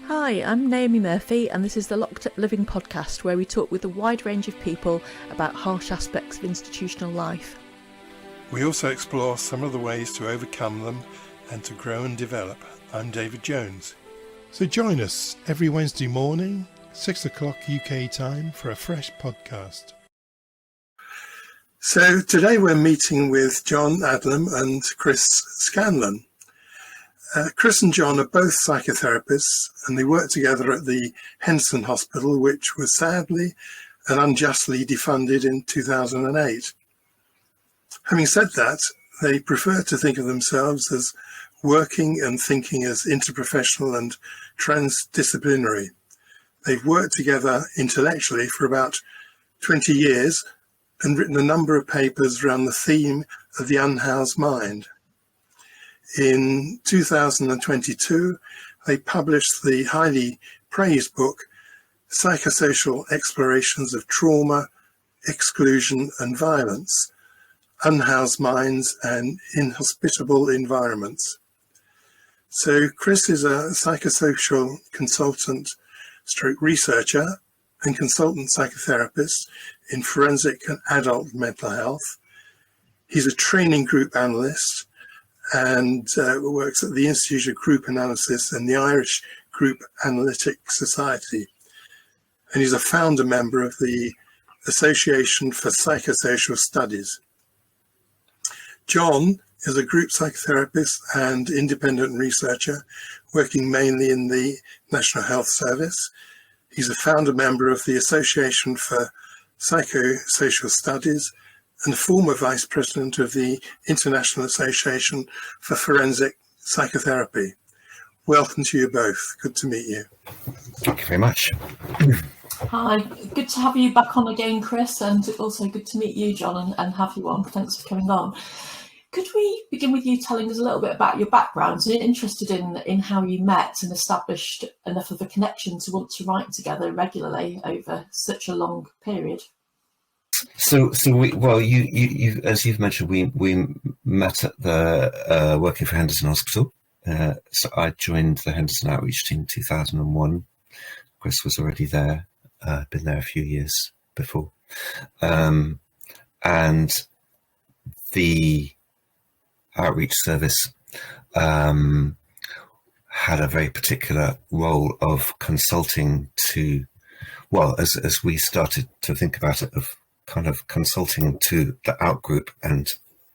Hi, I'm Naomi Murphy, and this is the Locked Up Living podcast, where we talk with a wide range of people about harsh aspects of institutional life. We also explore some of the ways to overcome them and to grow and develop. I'm David Jones. So join us every Wednesday morning, 6 o'clock UK time, for a fresh podcast. So today we're meeting with John Adlam and Chris Scanlon. Chris and John are both psychotherapists, and they work together at the Henderson Hospital, which was sadly and unjustly defunded in 2008. Having said that, they prefer to think of themselves as working and thinking as interprofessional and trans-disciplinary. They've worked together intellectually for about 20 years and written a number of papers around the theme of the unhoused mind. In 2022, they published the highly praised book, Psychosocial Explorations of Trauma, Exclusion and Violence, Unhoused Minds and Inhospitable Environments. So Chris is a psychosocial consultant stroke researcher and consultant psychotherapist in forensic and adult mental health. He's a training group analyst and works at the Institute of Group Analysis and the Irish Group Analytic Society. And he's a founder member of the Association for Psychosocial Studies. John is a group psychotherapist and independent researcher working mainly in the National Health Service. He's a founder member of the Association for Psychosocial Studies and former vice president of the International Association for Forensic Psychotherapy. Welcome to you both. Good to meet you. Thank you very much. Hi, good to have you back on again, Chris, and also good to meet you, John, and have you on. Thanks for coming on. Could we begin with you telling us a little bit about your background? So interested in how you met and established enough of a connection to want to write together regularly over such a long period? So you as you've mentioned, we met at the working for Henderson Hospital. So I joined the Henderson outreach team in 2001. Chris was already there, been there a few years before, and the outreach service had a very particular role of consulting to, well, as we started to think about it, of kind of consulting to the out group and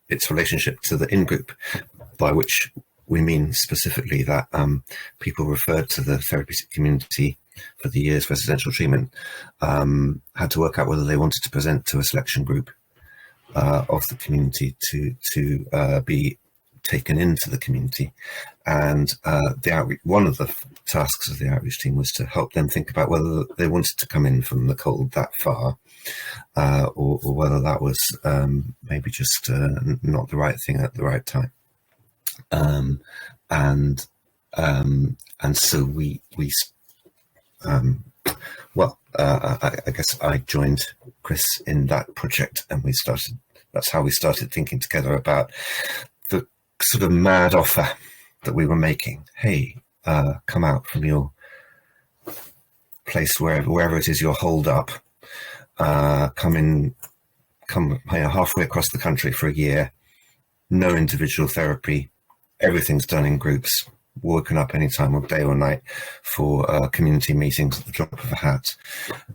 its relationship to the in group, by which we mean specifically that people referred to the therapeutic community for the year's residential treatment had to work out whether they wanted to present to a selection group of the community to be taken into the community. And the outreach, one of the tasks of the outreach team was to help them think about whether they wanted to come in from the cold that far, or whether that was maybe just not the right thing at the right time. And so I guess I joined Chris in that project, and that's how we started thinking together about the sort of mad offer that we were making. Hey, come out from your place, wherever it is you're holed up, come halfway across the country for a year, no individual therapy, everything's done in groups, woken up any time of day or night for community meetings at the drop of a hat,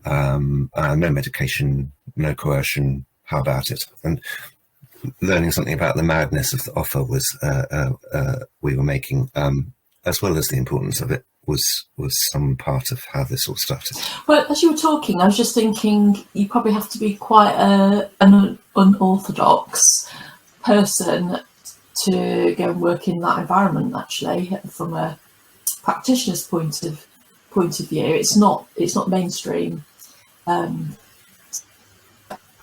no medication, no coercion, how about it? And learning something about the madness of the offer was we were making, as well as the importance of it, was some part of how this all started. Well, as you were talking, I was just thinking you probably have to be quite an unorthodox person to go and work in that environment. Actually, from a practitioner's point of view, it's not mainstream. I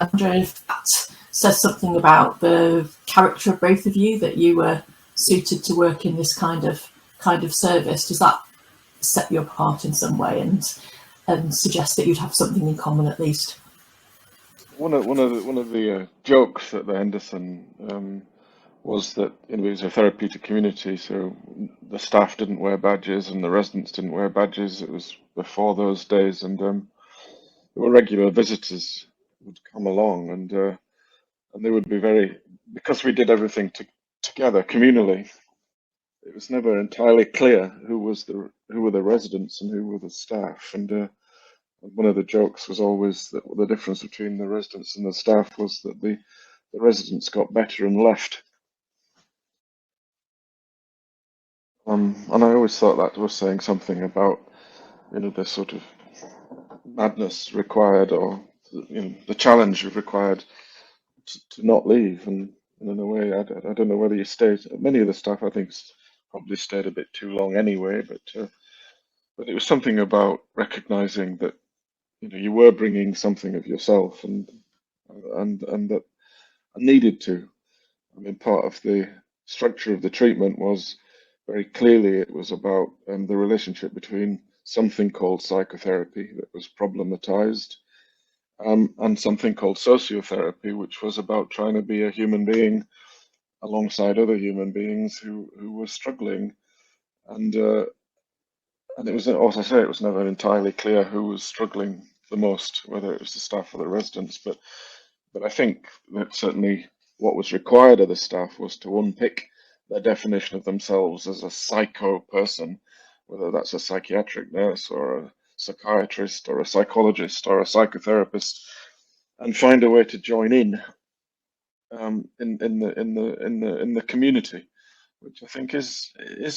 wonder if that says something about the character of both of you, that you were suited to work in this kind of service. Does that set you apart in some way and suggest that you'd have something in common at least? One of the jokes at the Henderson was that it was a therapeutic community, so the staff didn't wear badges and the residents didn't wear badges. It was before those days, and there were regular visitors would come along, and they would be because we did everything together communally. It was never entirely clear who were the residents and who were the staff, and one of the jokes was always that the difference between the residents and the staff was that the residents got better and left. And I always thought that was saying something about, the sort of madness required, or the challenge required to not leave. And in a way, I don't know whether you stayed. Many of the staff, I think, probably stayed a bit too long anyway. But it was something about recognizing that you were bringing something of yourself, and that I needed to. I mean, part of the structure of the treatment was very clearly it was about the relationship between something called psychotherapy that was problematized, and something called sociotherapy, which was about trying to be a human being alongside other human beings who were struggling. And it was, as I say, it was never entirely clear who was struggling the most, whether it was the staff or the residents. But I think that certainly what was required of the staff was to unpick their definition of themselves as a psycho person, whether that's a psychiatric nurse or a psychiatrist or a psychologist or a psychotherapist, and find a way to join in the community, which I think is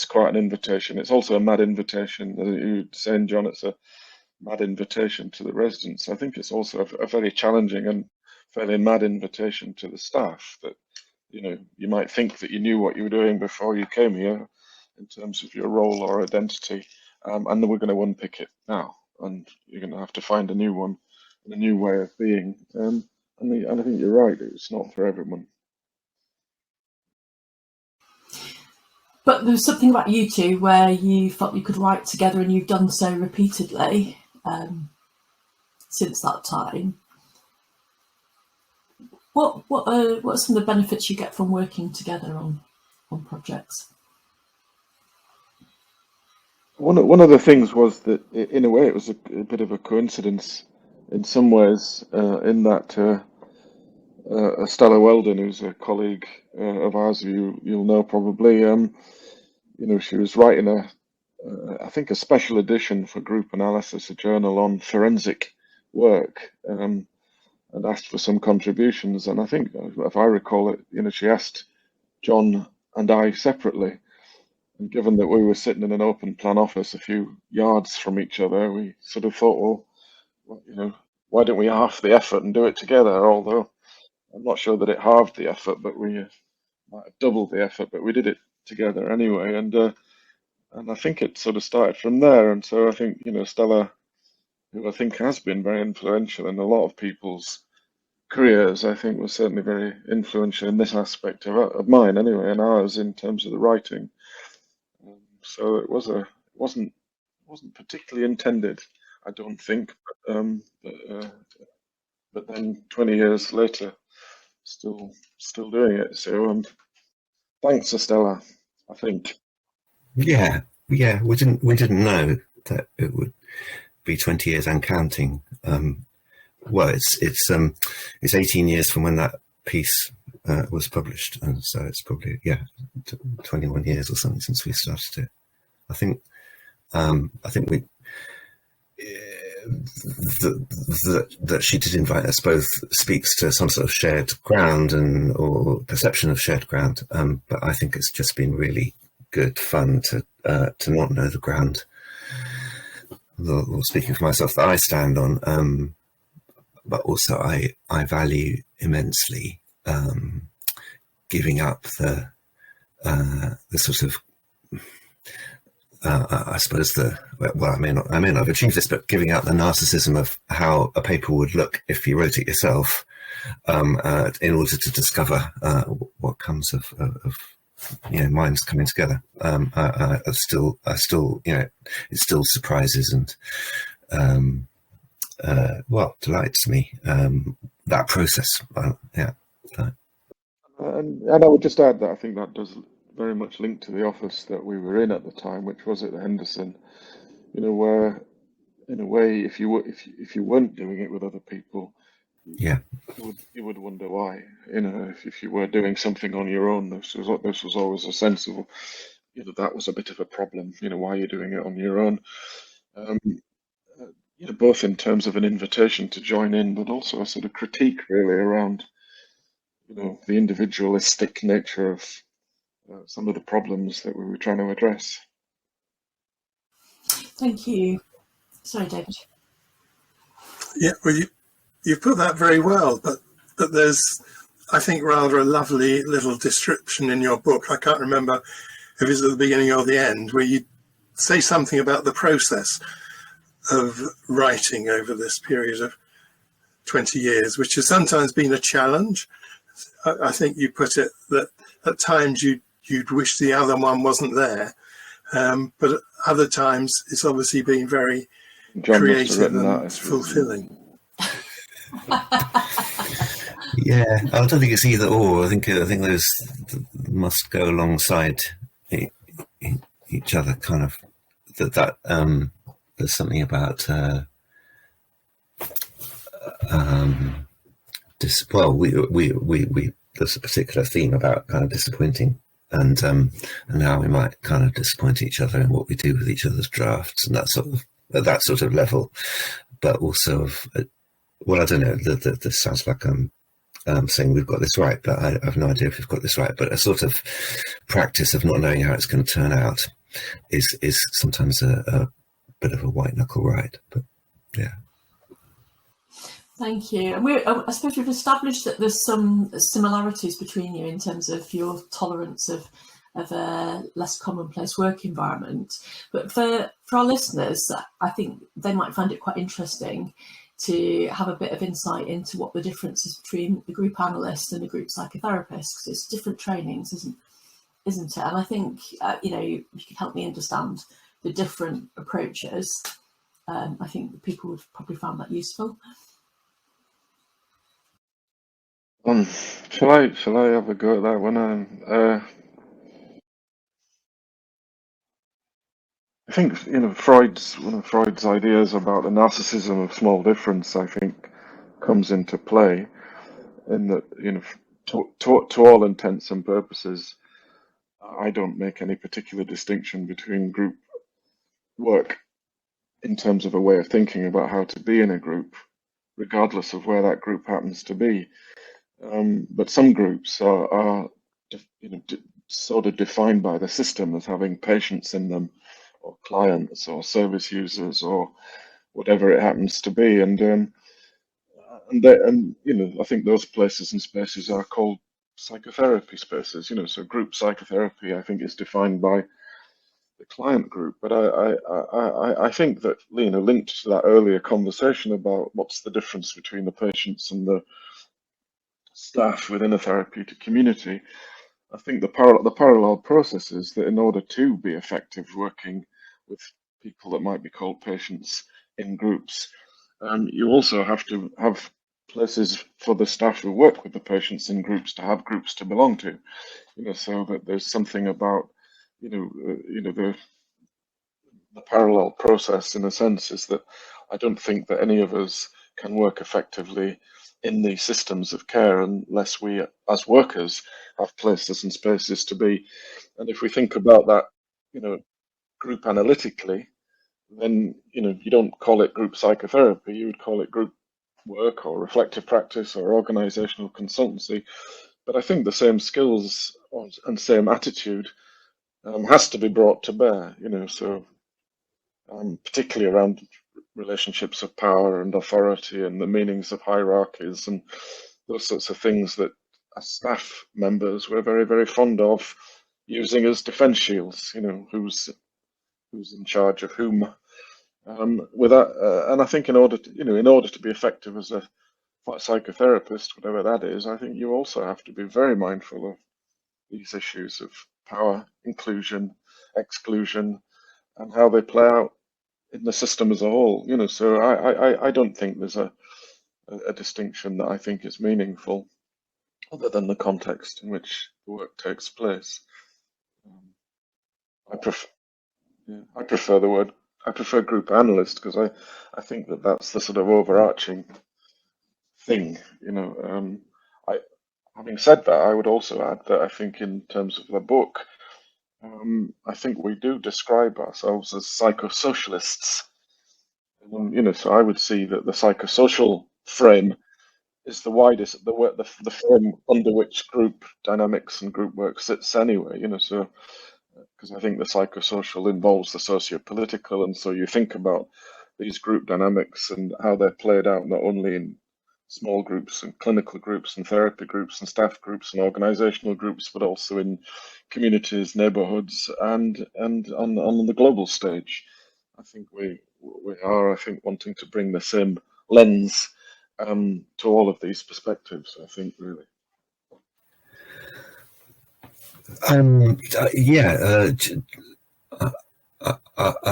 quite an invitation. It's also a mad invitation. You're saying, John, it's a mad invitation to the residents. I think it's also a very challenging and fairly mad invitation to the staff, that you might think that you knew what you were doing before you came here in terms of your role or identity, and then we're going to unpick it now, and you're going to have to find a new one and a new way of being. And I think you're right, it's not for everyone. But there was something about you two where you felt you could write together, and you've done so repeatedly since that time. What are some of the benefits you get from working together on projects? One of the things was that, in a way, it was a bit of a coincidence in some ways, in that Stella Weldon, who's a colleague of ours, you'll know probably, she was writing I think a special edition for Group Analysis, a journal on forensic work, and asked for some contributions. And I think, if I recall it, she asked John and I separately. And given that we were sitting in an open plan office a few yards from each other, we sort of thought, well, why don't we halve the effort and do it together? Although I'm not sure that it halved the effort, but we might have doubled the effort, but we did it together anyway. And I think it sort of started from there. And so I think, Stella, who I think has been very influential in a lot of people's careers, I think was certainly very influential in this aspect of mine anyway, and ours, in terms of the writing. So it wasn't particularly intended, I don't think, but then 20 years later, still doing it. So thanks, Estella, I think. Yeah, we didn't know that it would be 20 years and counting. Well, it's 18 years from when that piece was published, and so it's probably 21 years or something since we started it. I think we that she did invite us both speaks to some sort of shared ground or perception of shared ground. But I think it's just been really good fun to not know the ground. Or speaking for myself, that I stand on. But also I value immensely giving up the sort of I suppose I may not have achieved this, but giving out the narcissism of how a paper would look if you wrote it yourself, in order to discover what comes of minds coming together. I still it still surprises and delights me, that process. And I would just add that I think that does very much link to the office that we were in at the time, which was at the Henderson, where in a way, if you weren't doing it with other people, Yeah. you would wonder why. If you were doing something on your own, this was always a sense of, that was a bit of a problem. Why are you doing it on your own? Um, both in terms of an invitation to join in, but also a sort of critique really around, the individualistic nature of some of the problems that we were trying to address. Thank you. Sorry, David. Yeah, well, you've put that very well, but there's, I think, rather a lovely little description in your book. I can't remember if it's at the beginning or the end, where you say something about the process of writing over this period of 20 years, which has sometimes been a challenge. I think you put it that at times you'd wish the other one wasn't there, but at other times it's obviously been very John creative and fulfilling. Yeah, I don't think it's either or. I think those must go alongside each other. Kind of that. There's something about. There's a particular theme about kind of disappointing, and how we might kind of disappoint each other in what we do with each other's drafts, and at that sort of level, but also of. Well, I don't know. This sounds like I'm saying we've got this right, but I have no idea if we've got this right. But a sort of practice of not knowing how it's going to turn out is sometimes a bit of a white knuckle ride. But yeah. Thank you. And I suppose we've established that there's some similarities between you in terms of your tolerance of a less commonplace work environment. But for our listeners, I think they might find it quite interesting to have a bit of insight into what the difference is between a group analyst and a group psychotherapist, because it's different trainings, isn't it? And I think, you can help me understand the different approaches. I think people would probably find that useful. Shall I have a go at that one? I think one of Freud's ideas about the narcissism of small difference, I think, comes into play in that to all intents and purposes, I don't make any particular distinction between group work in terms of a way of thinking about how to be in a group, regardless of where that group happens to be. But some groups are sort of defined by the system as having patients in them, or clients, or service users, or whatever it happens to be, and I think those places and spaces are called psychotherapy spaces. So group psychotherapy, I think, is defined by the client group. But I think that linked to that earlier conversation about what's the difference between the patients and the staff within a therapeutic community, I think the parallel process is that in order to be effective working with people that might be called patients in groups, you also have to have places for the staff who work with the patients in groups to have groups to belong to, so that there's something about, the parallel process in a sense is that I don't think that any of us can work effectively in the systems of care unless we, as workers, have places and spaces to be. And if we think about that, group analytically, then you don't call it group psychotherapy, you would call it group work or reflective practice or organizational consultancy. But I think the same skills and same attitude has to be brought to bear, so particularly around relationships of power and authority and the meanings of hierarchies and those sorts of things that as staff members we're very, very fond of using as defense shields, who's in charge of whom. With that, and I think in order to be effective as a psychotherapist, whatever that is, I think you also have to be very mindful of these issues of power, inclusion, exclusion, and how they play out in the system as a whole. So I don't think there's a distinction that I think is meaningful. other than the context in which the work takes place. I prefer the word. I prefer group analyst because I think that that's the sort of overarching thing. Having said that, I would also add that I think in terms of the book, I think we do describe ourselves as psychosocialists. So I would see that the psychosocial frame is the widest, the frame under which group dynamics and group work sits anyway. So because I think the psychosocial involves the socio-political, and so you think about these group dynamics and how they're played out not only in small groups and clinical groups and therapy groups and staff groups and organizational groups, but also in communities, neighborhoods, and on the global stage. I think we are, wanting to bring the same lens to all of these perspectives, I think, really. I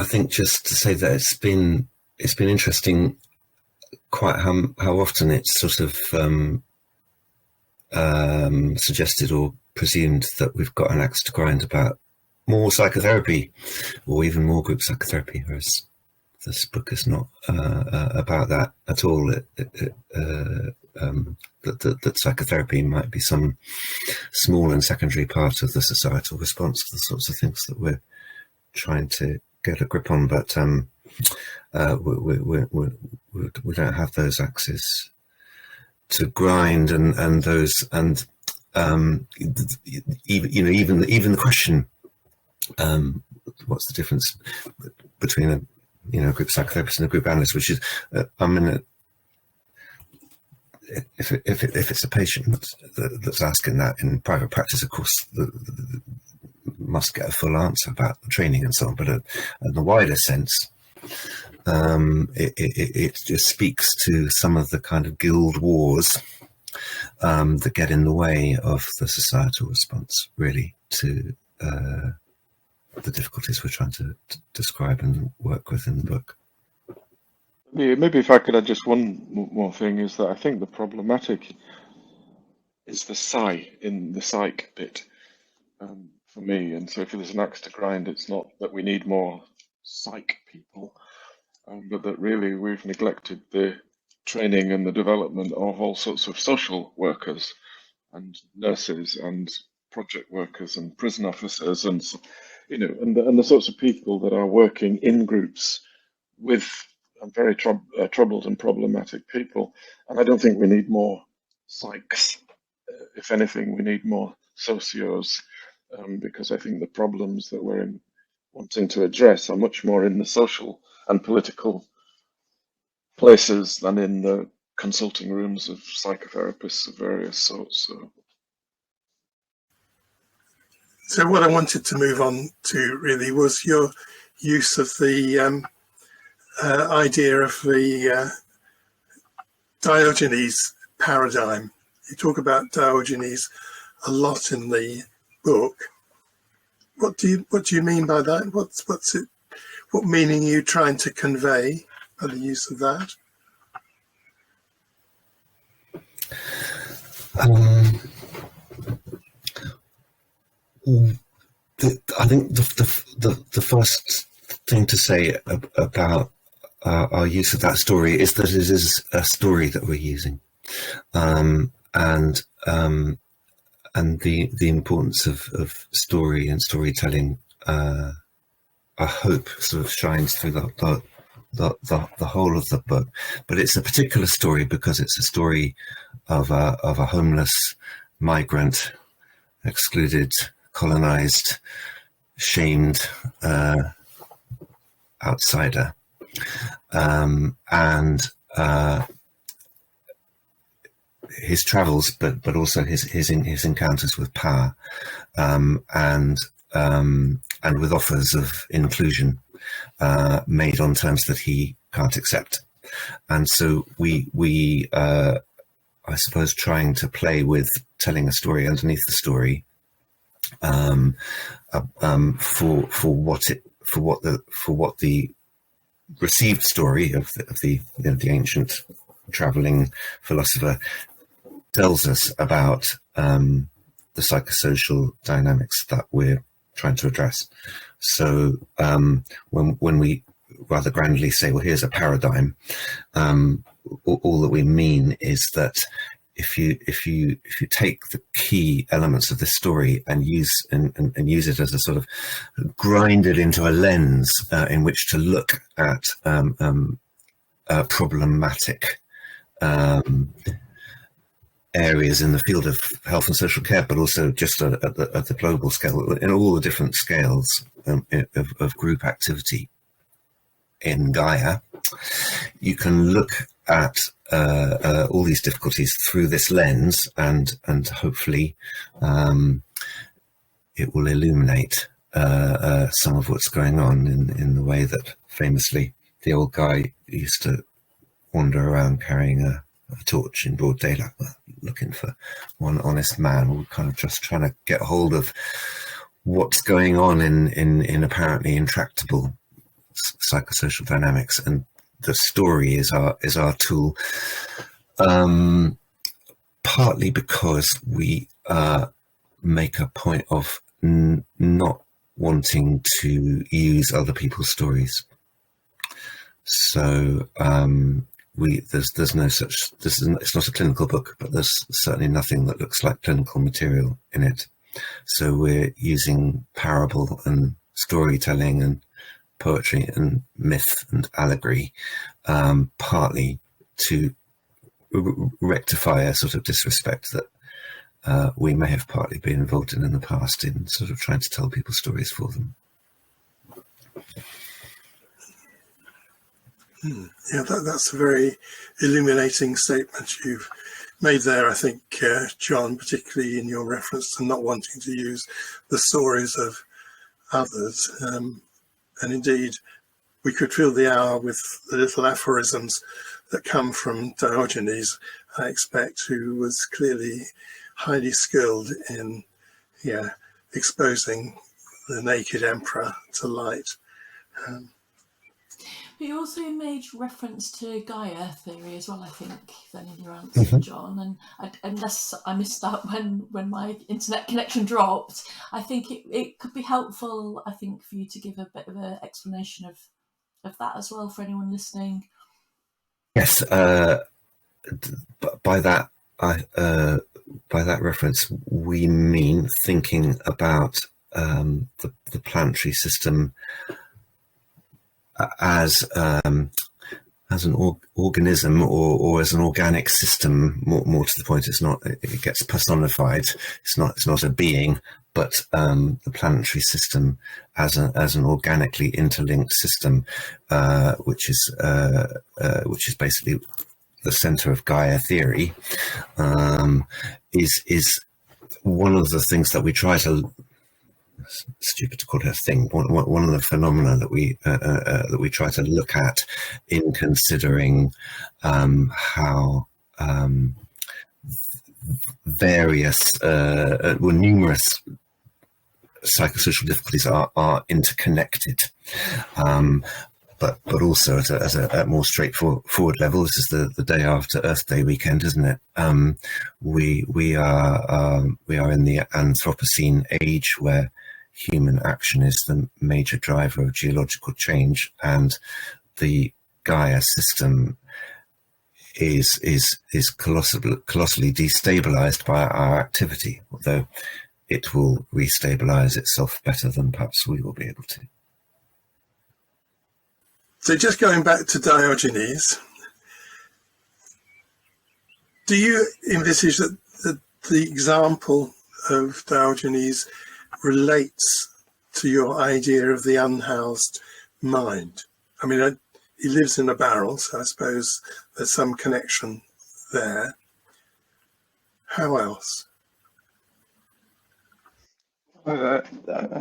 think just to say that it's been interesting quite how often it's sort of suggested or presumed that we've got an axe to grind about more psychotherapy or even more group psychotherapy, whereas this book is not about that at all. That psychotherapy might be some small and secondary part of the societal response to the sorts of things that we're trying to get a grip on, but we don't have those axes to grind, and those, and even the question, what's the difference between a group psychotherapist and a group analyst, which is if it's a patient that's asking that in private practice, of course, must get a full answer about the training and so on. But in the wider sense, it just speaks to some of the kind of guild wars that get in the way of the societal response, really, to the difficulties we're trying to describe and work with in the book. Maybe if I could add just one more thing, is that I think the problematic is the in the psych bit for me. And so if there's an axe to grind, it's not that we need more psych people, but that really we've neglected the training and the development of all sorts of social workers and nurses and project workers and prison officers and the sorts of people that are working in groups with very troubled and problematic people. And I don't think we need more psychs. If anything, we need more socios, because I think the problems that we're wanting to address are much more in the social and political places than in the consulting rooms of psychotherapists of various sorts. So what I wanted to move on to really was your use of the idea of the Diogenes paradigm. You talk about Diogenes a lot in the book. What do you mean by that? What's it? What meaning are you trying to convey by the use of that? I think the first thing to say about our use of that story is that it is a story that we're using, and the importance of story and storytelling, I hope, sort of shines through the whole of the book. But it's a particular story because it's a story of a homeless migrant, excluded, colonized, shamed outsider, and his travels, but also his encounters with power, and with offers of inclusion made on terms that he can't accept. And so we I suppose, trying to play with telling a story underneath the story, for what the received story of the ancient traveling philosopher tells us about the psychosocial dynamics that we're trying to address. So when we rather grandly say, well, here's a paradigm, all that we mean is that if you take the key elements of this story and use it as a sort of grind it into a lens in which to look at problematic areas in the field of health and social care, but also just at the global scale, in all the different scales of group activity in Gaia, you can look at all these difficulties through this lens, and hopefully it will illuminate some of what's going on in the way that famously the old guy used to wander around carrying a torch in broad daylight, looking for one honest man, or kind of just trying to get hold of what's going on in apparently intractable psychosocial dynamics. And the story is our tool, partly because we make a point of not wanting to use other people's stories. So there's no such, it's not a clinical book, but there's certainly nothing that looks like clinical material in it. So we're using parable and storytelling and poetry and myth and allegory, partly to rectify a sort of disrespect that we may have partly been involved in the past, in sort of trying to tell people stories for them. Yeah, that's a very illuminating statement you've made there, I think, John, particularly in your reference to not wanting to use the stories of others. And indeed, we could fill the hour with the little aphorisms that come from Diogenes, I expect, who was clearly highly skilled in exposing the naked emperor to light. But you also made reference to Gaia theory as well, I think, then in your answer, John. And unless I missed that when my internet connection dropped, I think it could be helpful, I think, for you to give a bit of an explanation of that as well for anyone listening. Yes, by that reference, we mean thinking about the planetary system as an organism, or as an organic system. More to the point, it gets personified. It's not a being, but the planetary system as an organically interlinked system, which is basically the center of Gaia theory, is one of the things that we try to. Stupid to call it a thing. One of the phenomena that we try to look at in considering how numerous psychosocial difficulties are interconnected, but also at a more straightforward level. This is the day after Earth Day weekend, isn't it? We are in the Anthropocene age, where human action is the major driver of geological change, and the Gaia system is colossally destabilized by our activity, although it will restabilize itself better than perhaps we will be able to. So just going back to Diogenes, do you envisage that the example of Diogenes relates to your idea of the unhoused mind? I mean, he lives in a barrel, so I suppose there's some connection there. How else? I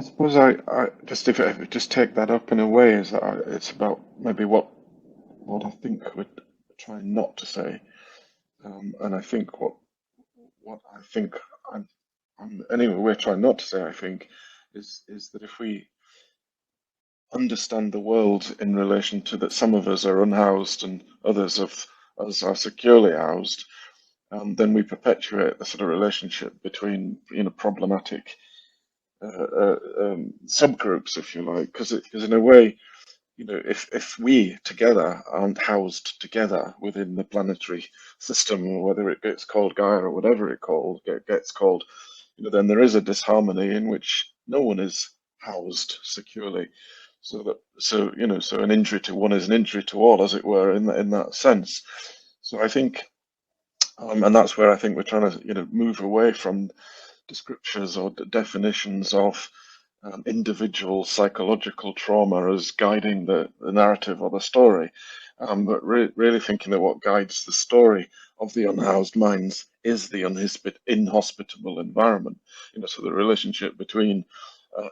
suppose I if I just take that up in a way, is that it's about maybe what I think we're trying not to say, and I think what I think we're trying not to say, I think, is that if we understand the world in relation to that, some of us are unhoused and others of us are securely housed, then we perpetuate the sort of relationship between, problematic subgroups, if you like, because in a way, if we together aren't housed together within the planetary system, whether it gets called Gaia or whatever gets called, then there is a disharmony in which no one is housed securely. So an injury to one is an injury to all, as it were, in that sense. So I think, and that's where I think we're trying to, move away from descriptions or definitions of individual psychological trauma as guiding the narrative or the story, but really thinking that what guides the story of the unhoused minds is the inhospitable environment. So the relationship between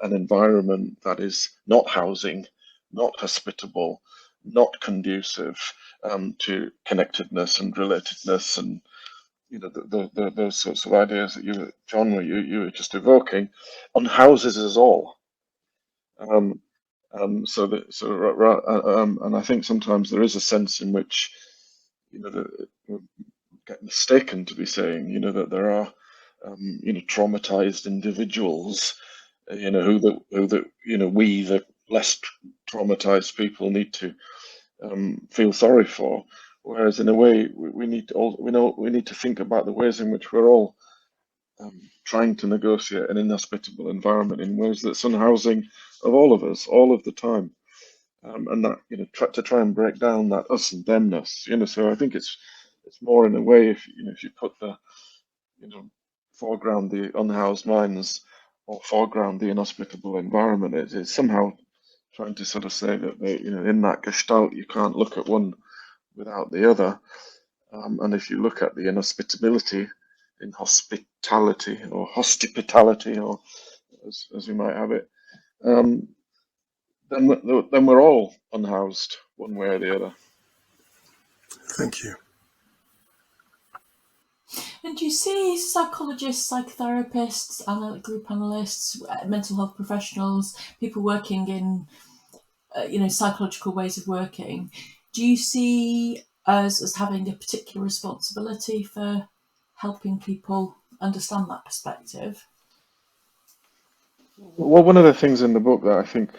an environment that is not housing, not hospitable, not conducive to connectedness and relatedness, and those sorts of ideas that you were just evoking, unhouses us all. And I think sometimes there is a sense in which, we get mistaken to be saying, that there are, traumatized individuals, who we, the less traumatized people, need to feel sorry for. Whereas in a way, we need to think about the ways in which we're all trying to negotiate an inhospitable environment in ways that's unhousing of all of us, all of the time, and that try and break down that us and themness. So I think it's more in a way, if you put the foreground the unhoused minds or foreground the inhospitable environment, it's somehow trying to sort of say that in that gestalt you can't look at one without the other, and if you look at the inhospitability in hospitality, or as we might have it, then we're all unhoused one way or the other. Thank you. And do you see psychologists, psychotherapists, group analysts, mental health professionals, people working in psychological ways of working, do you see us as having a particular responsibility for helping people understand that perspective? Well, one of the things in the book that I think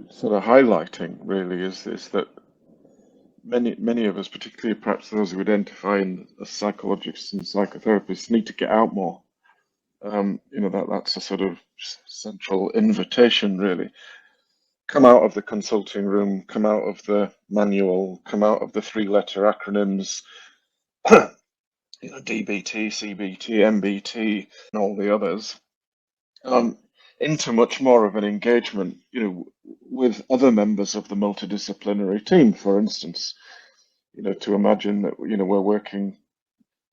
sort of highlighting really is that many of us, particularly perhaps those who identify as psychologists and psychotherapists, need to get out more. That's a sort of central invitation, really. Come out of the consulting room, come out of the manual, come out of the 3-letter acronyms, DBT, CBT, MBT, and all the others, into much more of an engagement, with other members of the multidisciplinary team, for instance. To imagine that, we're working,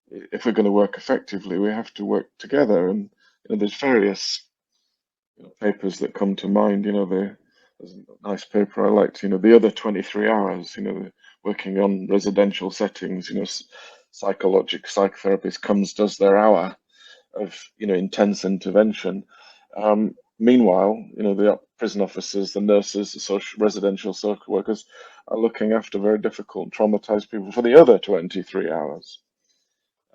if we're going to work effectively, we have to work together. And there's various papers that come to mind. There's a nice paper I liked, the other 23 hours, working on residential settings, psychotherapist does their hour of, intense intervention. Meanwhile, the prison officers, the nurses, the residential social workers are looking after very difficult, traumatized people for the other 23 hours.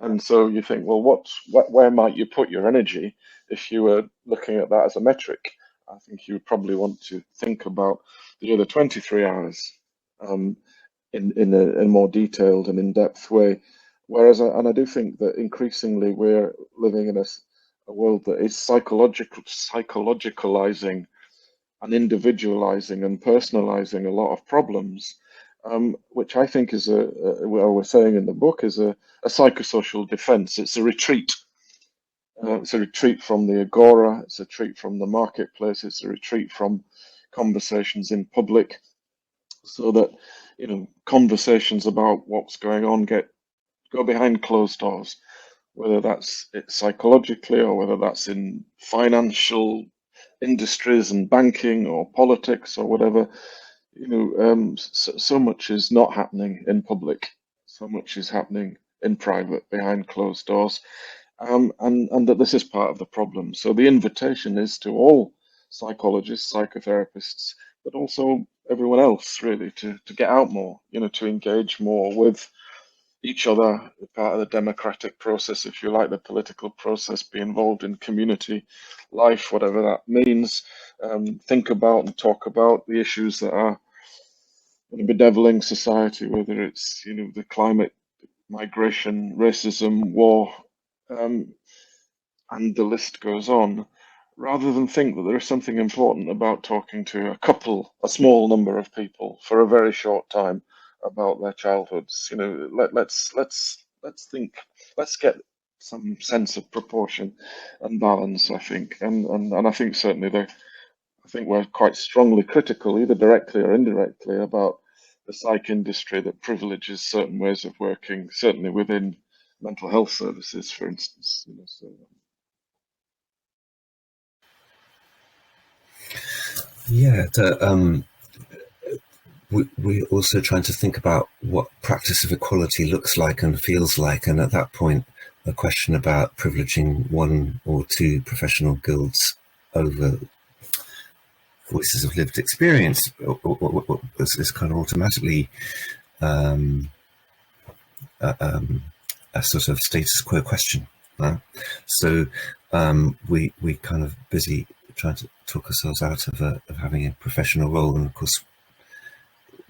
And so you think, well, where might you put your energy if you were looking at that as a metric? I think you would probably want to think about the other 23 hours in a more detailed and in-depth way. Whereas, I do think that increasingly we're living in a world that is psychologicalizing and individualizing and personalizing a lot of problems, which I think is we're saying in the book, is a psychosocial defense. It's a retreat. It's a retreat from the agora. It's a retreat from the marketplace. It's a retreat from conversations in public, so that conversations about what's going on go behind closed doors, whether that's psychologically or whether that's in financial industries and banking or politics or whatever. So much is not happening in public. So much is happening in private, behind closed doors, and that this is part of the problem. So the invitation is to all psychologists, psychotherapists, but also everyone else, really, to get out more, to engage more with each other, part of the democratic process, if you like, the political process, be involved in community life, whatever that means. Think about and talk about the issues that are bedeviling society, whether it's the climate, migration, racism, war, and the list goes on, rather than think that there is something important about talking to a small number of people for a very short time about their childhoods. Let's think, let's get some sense of proportion and balance, I think. And I think certainly I think we're quite strongly critical, either directly or indirectly, about the psych industry that privileges certain ways of working, certainly within mental health services, for instance. Yeah, we're also trying to think about what practice of equality looks like and feels like, and at that point, a question about privileging one or two professional guilds over voices of lived experience is kind of automatically a sort of status quo question. So we kind of busy trying to talk ourselves out of having a professional role, and of course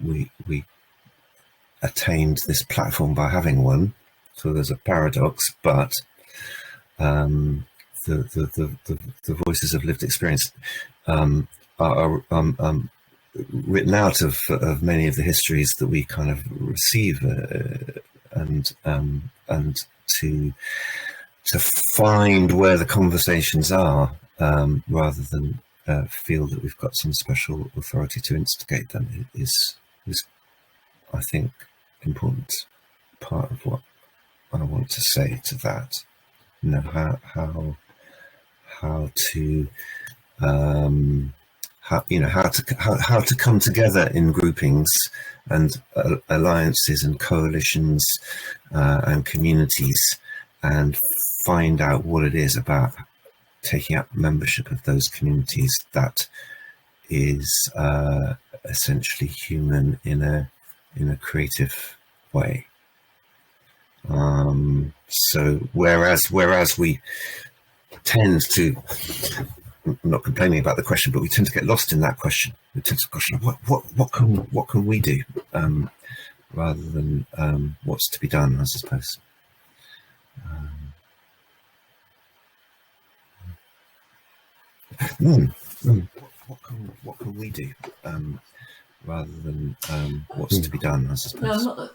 we attained this platform by having one. So there's a paradox, but the voices of lived experience are written out of many of the histories that we kind of receive, and to find where the conversations are, rather than feel that we've got some special authority to instigate them, is I think important part of what I want to say to that. How to how to come together in groupings and alliances and coalitions and communities, and find out what it is about taking up membership of those communities that is essentially human in a creative way. So whereas we tend to, I'm not complaining about the question, but we tend to get lost in that question. We tend to question, what can we do, rather than what's to be done, I suppose. What can we do, rather than what's to be done, I suppose. No,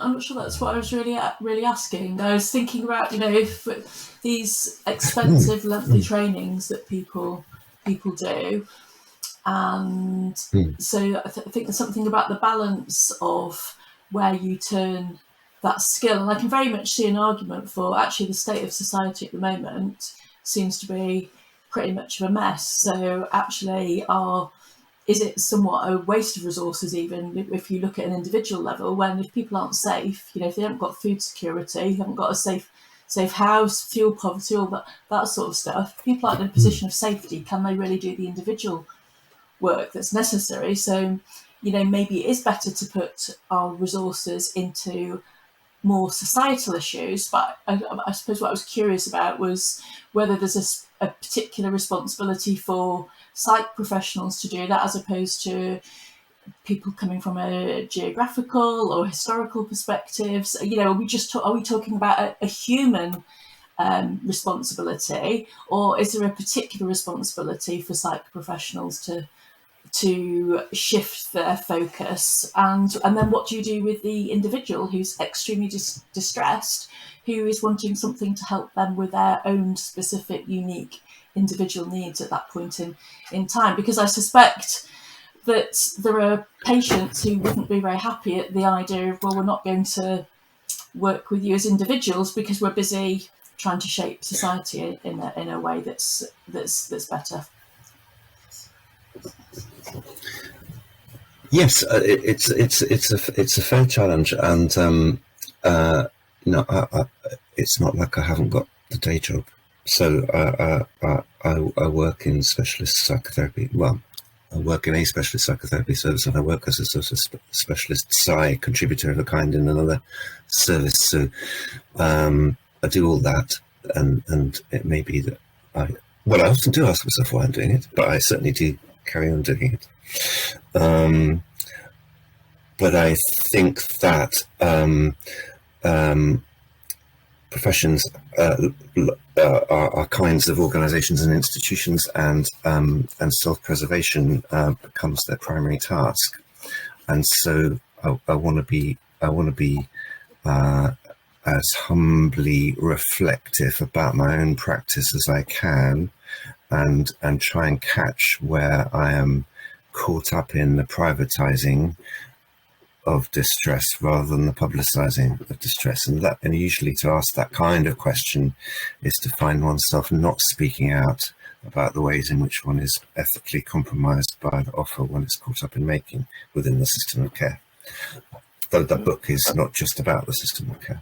I'm not sure that's what I was really asking. I was thinking about, if these expensive, lengthy trainings that people do, and so I think there's something about the balance of where you turn that skill, and I can very much see an argument for actually the state of society at the moment seems to be pretty much of a mess. So actually, is it somewhat a waste of resources, even if you look at an individual level, when if people aren't safe, if they haven't got food security, haven't got a safe house, fuel poverty, all that sort of stuff, people aren't in a position of safety, can they really do the individual work that's necessary? So, maybe it is better to put our resources into more societal issues, but I suppose what I was curious about was whether there's a particular responsibility for psych professionals to do that, as opposed to people coming from a geographical or historical perspectives. Are we talking about a human responsibility, or is there a particular responsibility for psych professionals to shift their focus, and then what do you do with the individual who's extremely distressed, who is wanting something to help them with their own specific, unique individual needs at that point in time? Because I suspect that there are patients who wouldn't be very happy at the idea of, well, we're not going to work with you as individuals because we're busy trying to shape society in a way that's better. Yes, it's a fair challenge, and it's not like I haven't got the day job. So I work in specialist psychotherapy. Well, work in a specialist psychotherapy service, and I work as a sort of specialist psy contributor of a kind in another service. So I do all that, and it may be that I often do ask myself why I'm doing it, but I certainly do carry on doing it. But I think that professions are kinds of organisations and institutions, and self-preservation becomes their primary task. And so I want to be as humbly reflective about my own practice as I can, and try and catch where I am caught up in the privatising of distress rather than the publicising of distress. And usually to ask that kind of question is to find oneself not speaking out about the ways in which one is ethically compromised by the offer one is caught up in making within the system of care. Though the book is not just about the system of care.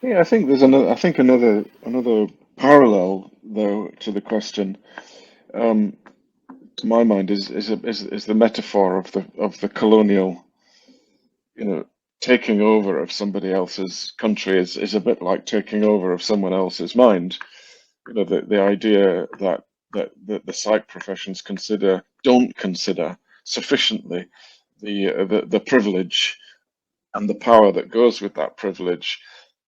Yeah, I think there's another parallel though to the question. To my mind, is the metaphor of the colonial, taking over of somebody else's country is a bit like taking over of someone else's mind. The idea that the psych professions don't consider sufficiently the privilege and the power that goes with that privilege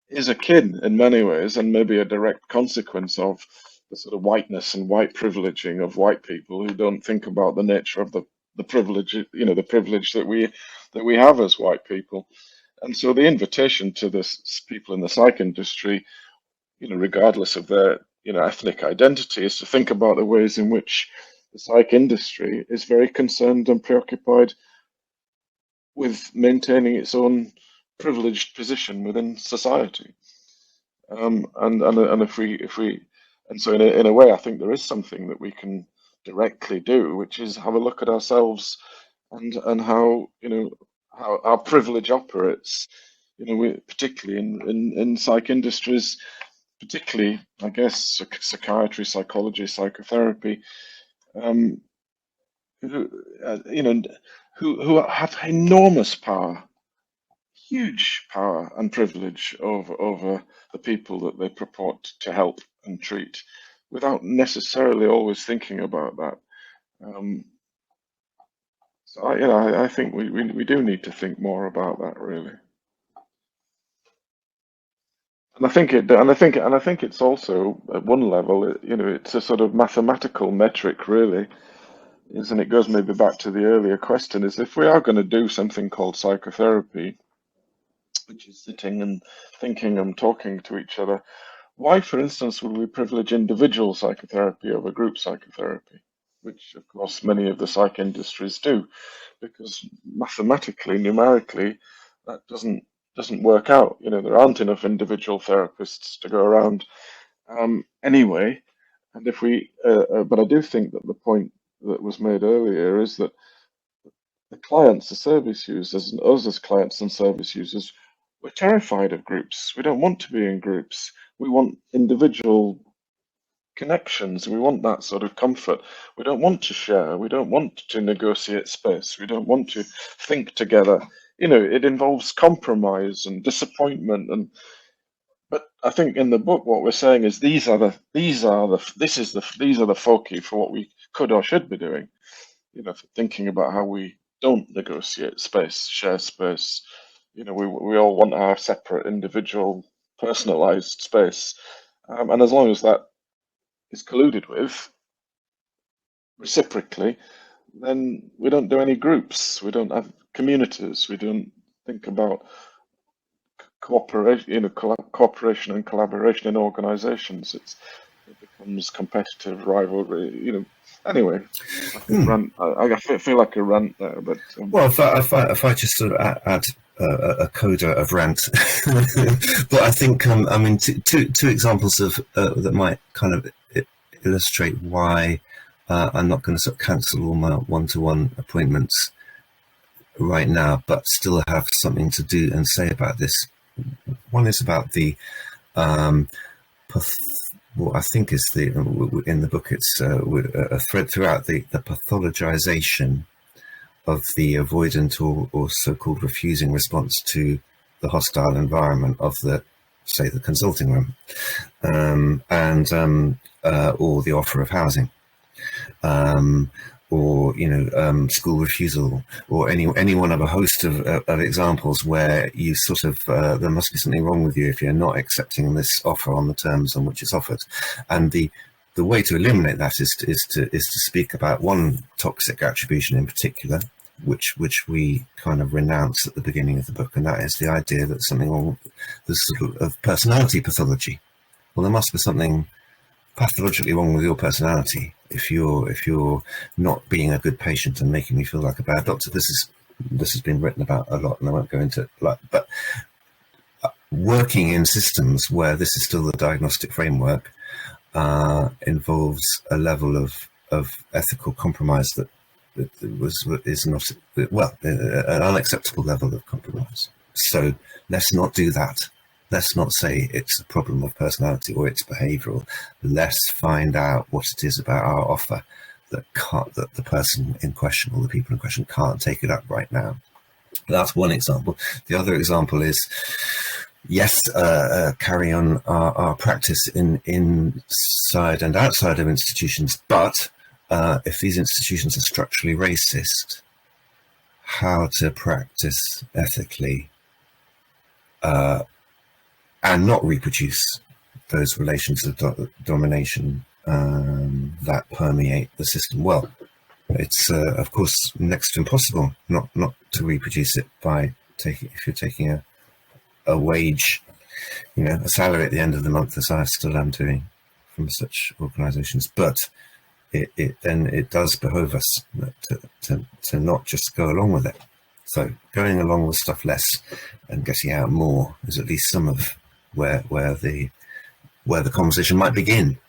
is akin in many ways, and maybe a direct consequence of the sort of whiteness and white privileging of white people who don't think about the nature of the privilege, the privilege that we have as white people. And so the invitation to this people in the psych industry, regardless of their ethnic identity, is to think about the ways in which the psych industry is very concerned and preoccupied with maintaining its own privileged position within society. And so in a way, I think there is something that we can directly do, which is have a look at ourselves and how how our privilege operates. Particularly in psych industries, particularly I guess psychiatry, psychology, psychotherapy, who have enormous power, huge power and privilege over the people that they purport to help and treat, without necessarily always thinking about that. So I think we do need to think more about that, really. And I think it's also at one level, it's a sort of mathematical metric, really. And it goes maybe back to the earlier question: is if we are going to do something called psychotherapy, which is sitting and thinking and talking to each other, why, for instance, would we privilege individual psychotherapy over group psychotherapy, which, of course, many of the psych industries do, because mathematically, numerically, that doesn't work out. There aren't enough individual therapists to go around anyway. And but I do think that the point that was made earlier is that the clients, the service users, and us as clients and service users, we're terrified of groups. We don't want to be in groups. We want individual connections. We want that sort of comfort. We don't want to share. We don't want to negotiate space. We don't want to think together. It involves compromise and disappointment. But I think in the book, what we're saying is these are the foci for what we could or should be doing. For thinking about how we don't negotiate space, share space. We all want our separate, individual, personalized space, and as long as that is colluded with reciprocally, then we don't do any groups. We don't have communities. We don't think about cooperation, cooperation and collaboration in organizations. It becomes competitive rivalry. Anyway, I feel like a rant there, but well, if I just sort of add a coda of rant, but I think two examples of that might kind of illustrate why I'm not going to sort of cancel all my one-to-one appointments right now, but still have something to do and say about this. One is about the what I think is in the book, it's a thread throughout the pathologization of the avoidant or so-called refusing response to the hostile environment of the consulting room, or the offer of housing, or school refusal, or any one of a host of examples where you sort of there must be something wrong with you if you're not accepting this offer on the terms on which it's offered. And the way to eliminate that is to speak about one toxic attribution in particular, which we kind of renounce at the beginning of the book, and that is the idea that something wrong with the sort of personality pathology. Well, there must be something pathologically wrong with your personality if you're not being a good patient and making me feel like a bad doctor. This has been written about a lot, and I won't go into it. But working in systems where this is still the diagnostic framework involves a level of ethical compromise that is not, well, an unacceptable level of compromise. So let's not do that. Let's not say it's a problem of personality or it's behavioural. Let's find out what it is about our offer that the person in question or the people in question can't take it up right now. That's one example. The other example is, yes, carry on our practice inside and outside of institutions, but if these institutions are structurally racist, how to practice ethically and not reproduce those relations of domination that permeate the system. Well, it's of course next to impossible not to reproduce it by if you're taking a wage, a salary at the end of the month, as I still am doing from such organisations. But it does behove us to not just go along with it. So going along with stuff less and getting out more is at least some of where the conversation might begin.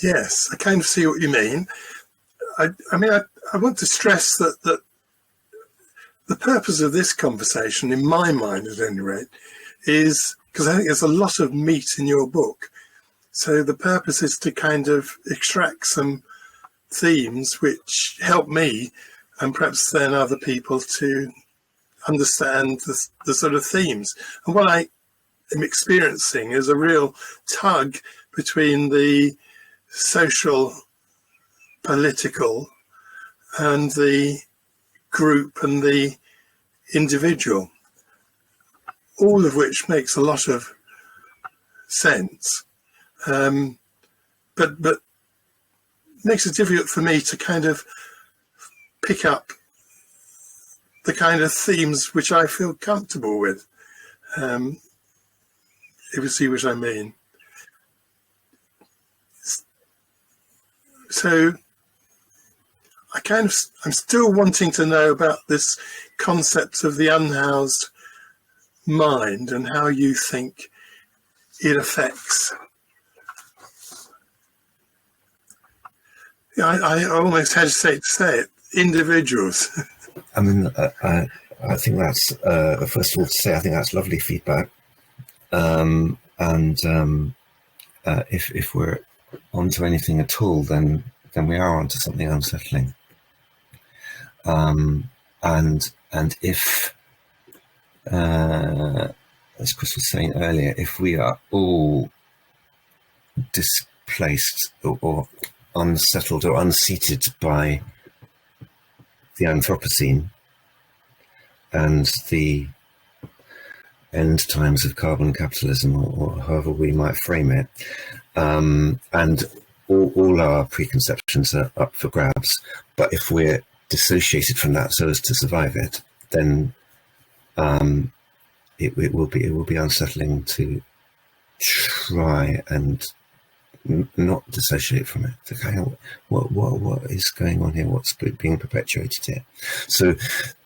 Yes, I kind of see what you mean. I want to stress that the purpose of this conversation, in my mind at any rate, is because I think there's a lot of meat in your book. So the purpose is to kind of extract some themes which help me and perhaps then other people to understand the sort of themes. And what I am experiencing is a real tug between the social, political, and the group and the individual, all of which makes a lot of sense. But makes it difficult for me to kind of pick up the kind of themes which I feel comfortable with, if you see what I mean. So I'm still wanting to know about this concept of the unhoused mind and how you think it affects. I almost hesitate to say it, individuals. I mean, I think that's, first of all, to say I think that's lovely feedback. If we're onto anything at all, then we are onto something unsettling. And if, as Chris was saying earlier, if we are all displaced or unsettled or unseated by the Anthropocene and the end times of carbon capitalism, or however we might frame it, and all our preconceptions are up for grabs, but if we're dissociated from that so as to survive it, then it will be unsettling to try and not dissociate from it. To kind of, what is going on here? What's being perpetuated here? So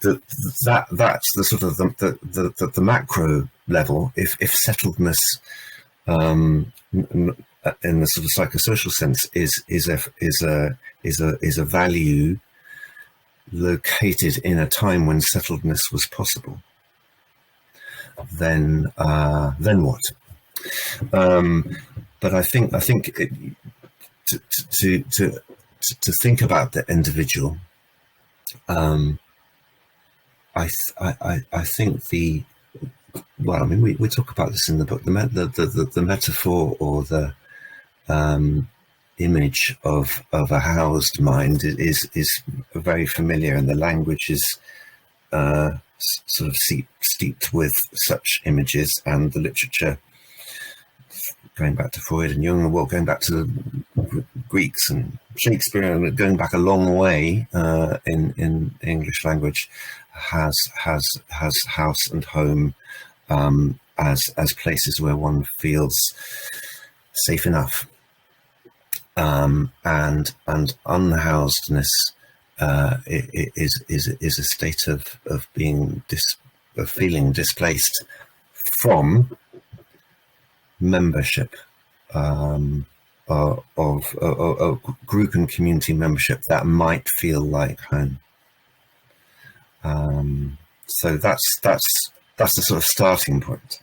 that's the sort of the macro level. If settledness, in the sort of psychosocial sense, is a value located in a time when settledness was possible, then what? But I think to think about the individual, I think I mean, we talk about this in the book. The metaphor or the image of a housed mind is very familiar, and the language is sort of steeped with such images, and the literature, going back to Freud and Jung, well, going back to the Greeks and Shakespeare, and going back a long way in English language, has house and home as places where one feels safe enough, and unhousedness is a state of feeling displaced from membership, of group and community membership that might feel like home. So that's the sort of starting point.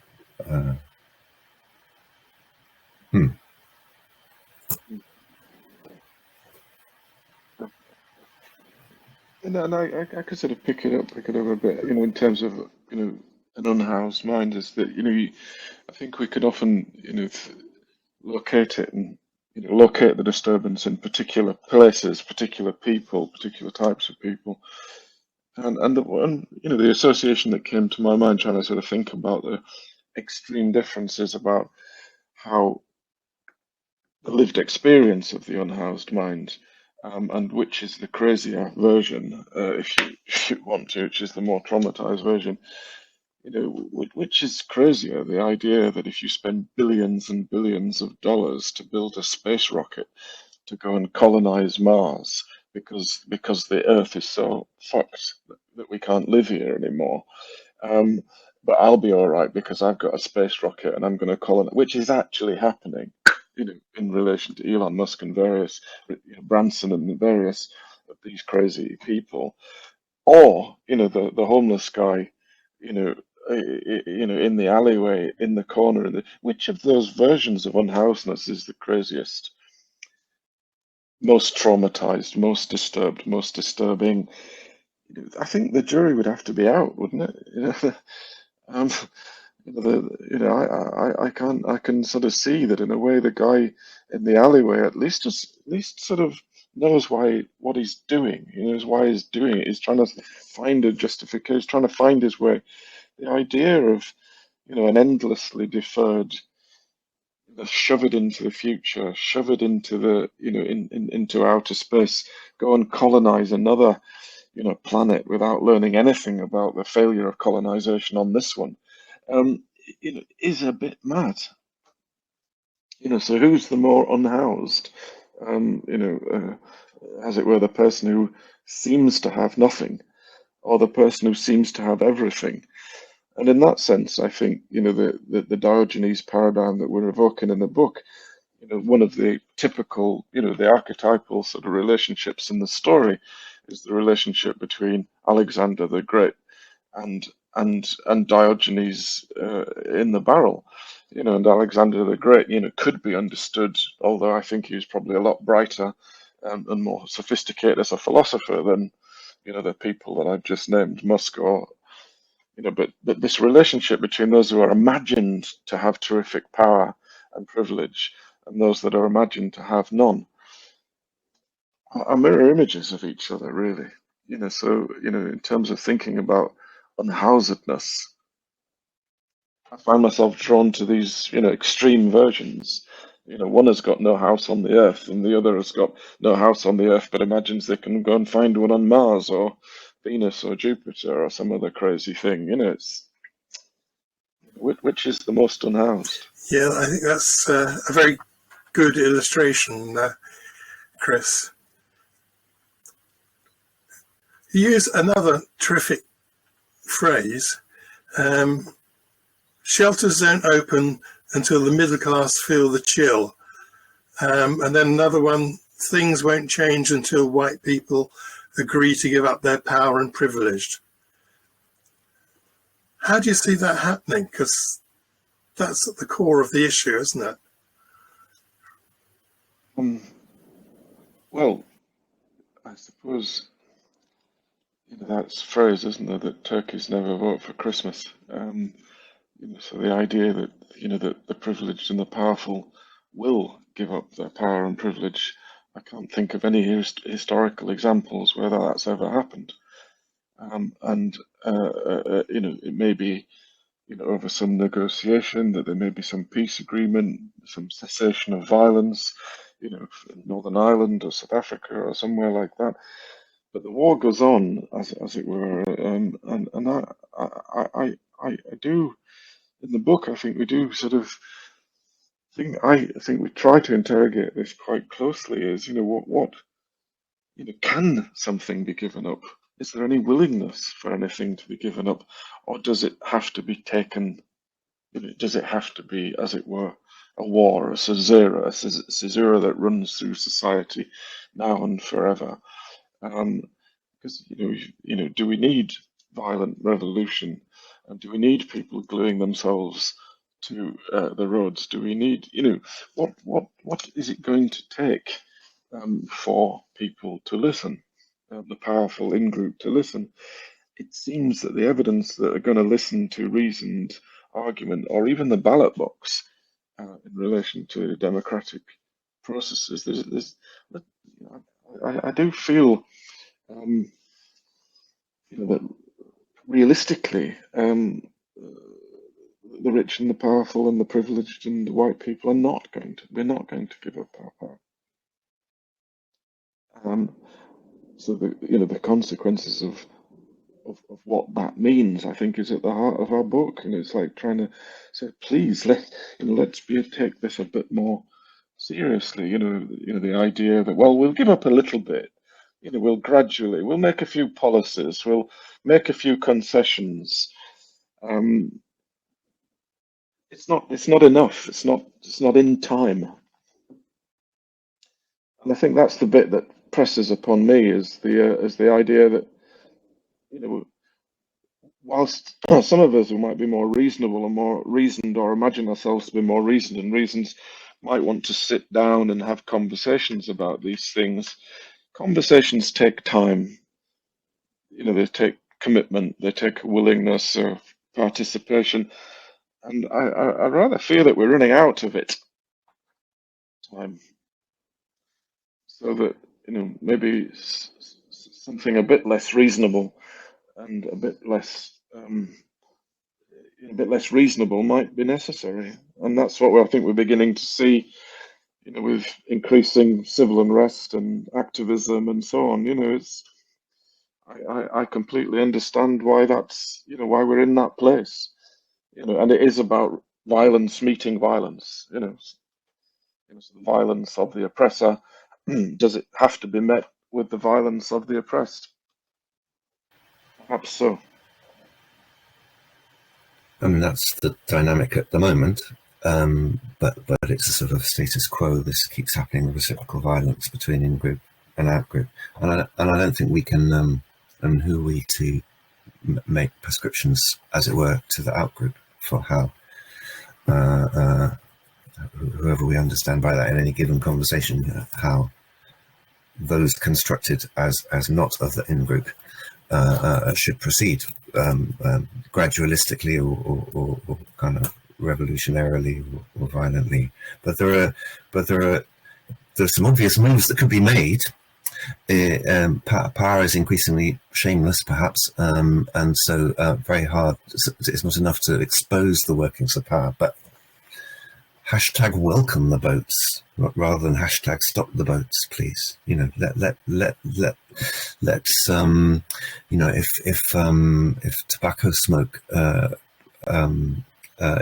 And I could sort of pick it up a bit, in terms of, an unhoused mind, is that, I think we could often, locate it and, locate the disturbance in particular places, particular people, particular types of people. And the association that came to my mind trying to sort of think about the extreme differences about how the lived experience of the unhoused mind, and which is the crazier version, if you want to, which is the more traumatized version. Which is crazier, the idea that if you spend billions and billions of dollars to build a space rocket to go and colonize Mars, because the Earth is so fucked that we can't live here anymore. But I'll be all right because I've got a space rocket and I'm going to colonize, which is actually happening, in relation to Elon Musk and various, Branson and various of these crazy people, or the homeless guy, in the alleyway, in the corner. Which of those versions of unhousedness is the craziest, most traumatized, most disturbed, most disturbing? I think the jury would have to be out, wouldn't it? I can sort of see that in a way the guy in the alleyway at least sort of knows what he's doing. He knows why he's doing it. He's trying to find a justification, trying to find his way. The idea of, an endlessly deferred, shove it into the future, shove it into the, into outer space, go and colonize another, planet without learning anything about the failure of colonization on this one, is a bit mad. So who's the more unhoused? As it were, the person who seems to have nothing, or the person who seems to have everything? And in that sense, I think, the Diogenes paradigm that we're evoking in the book, one of the typical, the archetypal sort of relationships in the story is the relationship between Alexander the Great and Diogenes in the barrel. And Alexander the Great, could be understood, although I think he was probably a lot brighter and more sophisticated as a philosopher than, the people that I've just named, Musk or, but this relationship between those who are imagined to have terrific power and privilege and those that are imagined to have none are mirror images of each other, really. So, in terms of thinking about unhousedness, I find myself drawn to these, extreme versions. One has got no house on the Earth, and the other has got no house on the Earth, but imagines they can go and find one on Mars or Venus or Jupiter or some other crazy thing. It's which is the most unhoused? Yeah, I think that's a very good illustration, Chris. You use another terrific phrase. Shelters don't open until the middle class feel the chill. And then another one, things won't change until white people agree to give up their power and privilege. How do you see that happening? Because that's at the core of the issue, isn't it? Well, I suppose that's phrase, isn't there, that turkeys never vote for Christmas. So the idea that that the privileged and the powerful will give up their power and privilege, I can't think of any historical examples where that's ever happened. And it may be over some negotiation, that there may be some peace agreement, some cessation of violence, Northern Ireland or South Africa or somewhere like that. But the war goes on, as it were, and I do, in the book, I think we do sort of I think we try to interrogate this quite closely. Is what can something be given up? Is there any willingness for anything to be given up, or does it have to be taken? Does it have to be, as it were, a war, a caesura that runs through society now and forever? Because do we need violent revolution, and do we need people gluing themselves to the roads? Do we need what is it going to take for people to listen, the powerful in-group to listen? It seems that the evidence that are going to listen to reasoned argument, or even the ballot box in relation to democratic processes, I do feel that realistically, the rich and the powerful and the privileged and the white people we're not going to give up our power. So the consequences of what that means, I think, is at the heart of our book, and it's like trying to say, please, let's take this a bit more seriously. The idea that, well, we'll give up a little bit. We'll make a few policies, we'll make a few concessions. It's not enough. It's not in time. And I think that's the bit that presses upon me, is the idea that whilst some of us who might be more reasonable and more reasoned, or imagine ourselves to be more reasoned and reasons, might want to sit down and have conversations about these things. Conversations take time. They take commitment, they take willingness of participation, and I rather fear that we're running out of it. Time. So that maybe something a bit less reasonable and a bit less reasonable might be necessary, and that's what I think we're beginning to see. With increasing civil unrest and activism and so on, I completely understand why that's why we're in that place, and it is about violence meeting violence. So the violence of the oppressor, does it have to be met with the violence of the oppressed? Perhaps so. I mean, that's the dynamic at the moment, but it's a sort of status quo. This keeps happening, reciprocal violence between in-group and out-group, and I don't think we can, and who are we to make prescriptions, as it were, to the out-group for how whoever we understand by that in any given conversation, how those constructed as not of the in-group should proceed, gradualistically or kind of revolutionarily or violently. But there are some obvious moves that could be made. Power is increasingly shameless, perhaps, and so very hard. It's not enough to expose the workings of power, but hashtag welcome the boats rather than hashtag stop the boats, please. Let's if tobacco smoke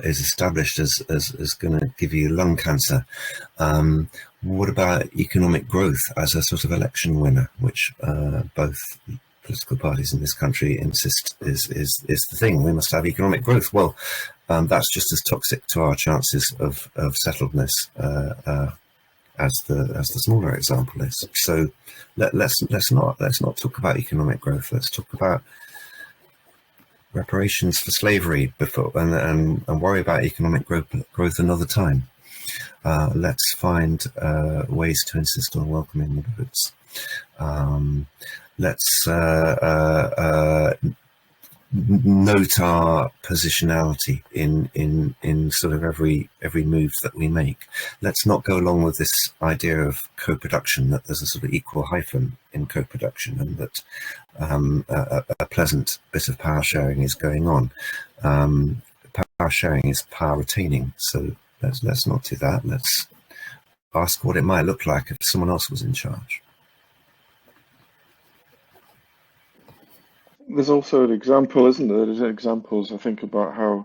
is established as going to give you lung cancer, what about economic growth as a sort of election winner, which both political parties in this country insist is the thing? We must have economic growth. Well, that's just as toxic to our chances of settledness as the smaller example is. So let's not talk about economic growth. Let's talk about reparations for slavery before, and worry about economic growth another time. Let's find ways to insist on welcoming immigrants. Let's note our positionality in sort of every move that we make. Let's not go along with this idea of co-production, that there's a sort of equal hyphen in co-production, and that a pleasant bit of power sharing is going on. Power sharing is power retaining, so let's not do that. Let's ask what it might look like if someone else was in charge. There's also an example, isn't there? There's examples, I think, about how,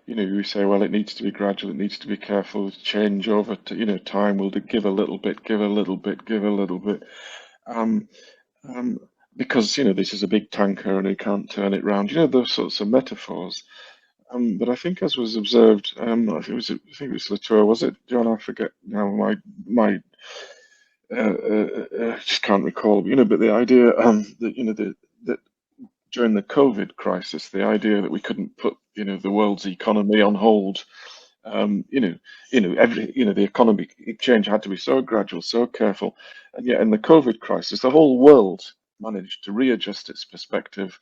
you say, well, it needs to be gradual, it needs to be careful, change over to, time will give a little bit, give a little bit, give a little bit. Because, this is a big tanker and you can't turn it round, those sorts of metaphors. But I think, as was observed, I think it was Latour, was it, John? I forget now, my just can't recall, but the idea that, that during the COVID crisis, the idea that we couldn't put, the world's economy on hold, the economic change had to be so gradual, so careful, and yet in the COVID crisis, the whole world managed to readjust its perspective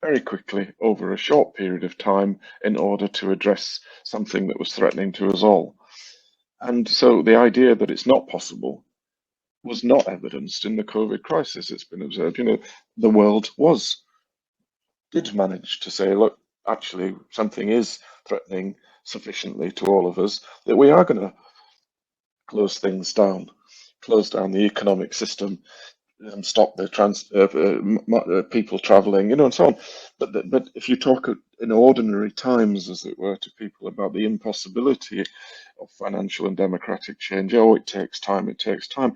very quickly over a short period of time in order to address something that was threatening to us all. And so the idea that it's not possible was not evidenced in the COVID crisis. It's been observed, the world did manage to say, look, actually something is threatening sufficiently to all of us that we are going to close things down, close down the economic system, stop the people traveling, and so on. But if you talk in ordinary times, as it were, to people about the impossibility of financial and democratic change, it takes time, it takes time.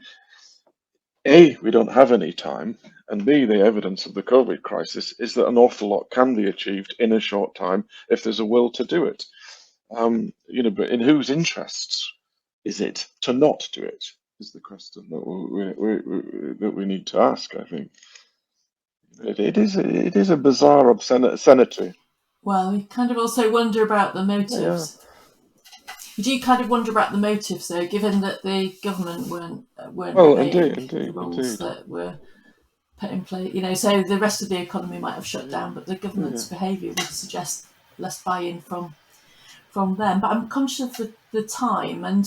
A, we don't have any time, and B, the evidence of the COVID crisis is that an awful lot can be achieved in a short time if there's a will to do it. But in whose interests is it to not do it? Is the question that we need to ask. I think it is a bizarre obscenity. Well, we kind of also wonder about the motives. Yeah. You do kind of wonder about the motives, though, given that the government weren't obeying the rules that were put in place. So the rest of the economy might have shut down, but the government's behaviour would suggest less buy-in from them. But I'm conscious of the time, and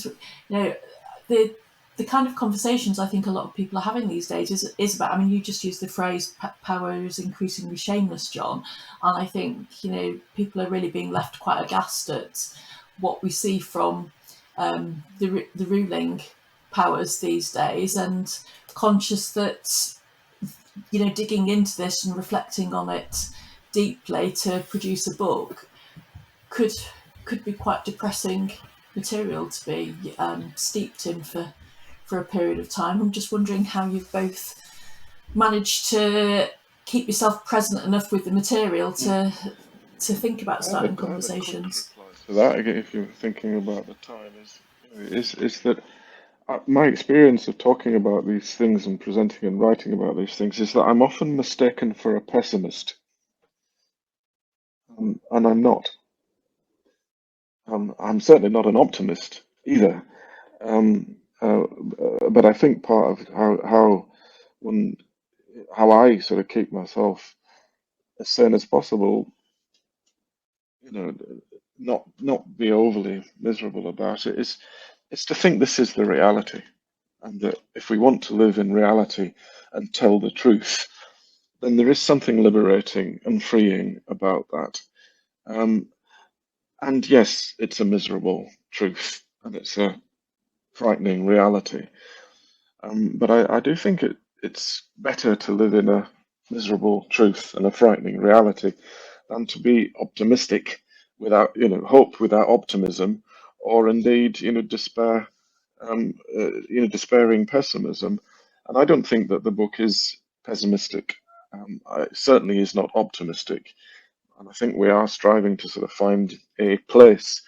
the kind of conversations I think a lot of people are having these days is about. I mean, you just used the phrase "power is increasingly shameless," John, and I think people are really being left quite aghast at what we see from the ruling powers these days, and conscious that digging into this and reflecting on it deeply to produce a book could be quite depressing material to be steeped in for a period of time. I'm just wondering how you've both managed to keep yourself present enough with the material to think about starting conversations. So that, again, if you're thinking about the time, is that my experience of talking about these things and presenting and writing about these things is that I'm often mistaken for a pessimist, and I'm not. I'm certainly not an optimist either. But I think part of how I sort of keep myself as sane as possible, not be overly miserable about it, is to think this is the reality, and that if we want to live in reality and tell the truth, then there is something liberating and freeing about that. And yes, it's a miserable truth, and it's a frightening reality. But I do think it's better to live in a miserable truth and a frightening reality than to be optimistic without, hope without optimism, or indeed, despair, despairing pessimism. And I don't think that the book is pessimistic. It certainly is not optimistic. And I think we are striving to sort of find a place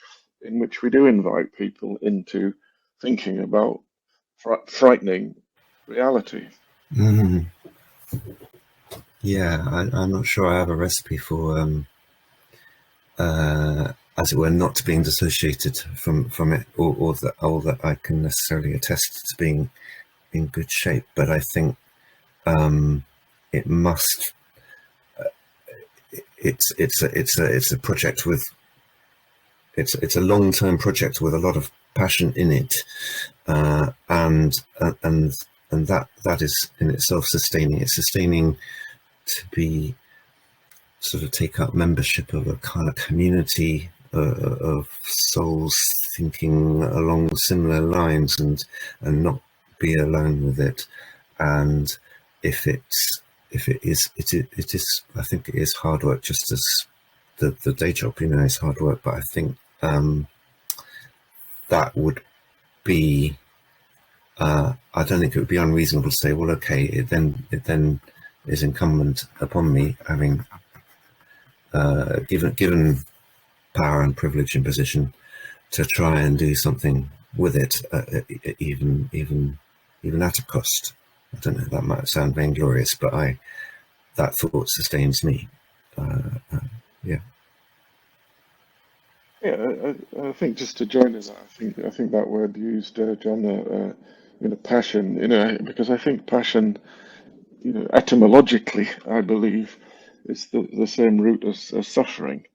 in which we do invite people into thinking about frightening reality. Mm. Yeah, I'm not sure I have a recipe for, as it were, not being dissociated from it, or that I can necessarily attest to being in good shape. But I think it must. It's a project with. It's a long-term project with a lot of passion in it, and that is in itself sustaining. It's sustaining to be sort of take up membership of a kind of community of souls thinking along similar lines, and not be alone with it. And if it is, I think it is hard work, just as the day job, is hard work. But I think that would be, I don't think it would be unreasonable to say, well, okay, it then is incumbent upon me, having given power and privilege and position, to try and do something with it, even at a cost. I don't know, that might sound vainglorious, but that thought sustains me. Yeah. Yeah, I think just to join in that, I think that word used, John, passion, because I think passion, etymologically, I believe, is the same root as suffering.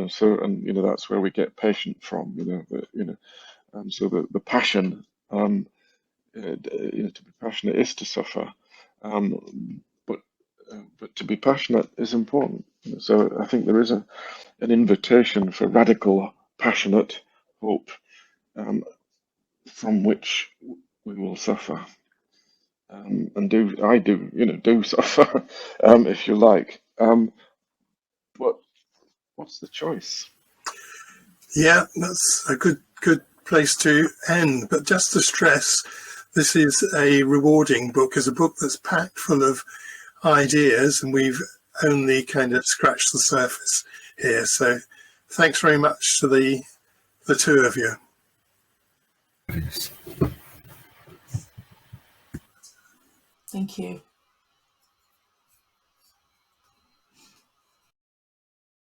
So, and that's where we get patient from. So the passion, to be passionate is to suffer, but to be passionate is important. So I think there is an invitation for radical, passionate hope, from which we will suffer, and do suffer, if you like. But what's the choice? Yeah, that's a good place to end. But just to stress, this is a rewarding book, is a book that's packed full of ideas, and we've only kind of scratched the surface here. So thanks very much to the two of you. Yes. Thank you.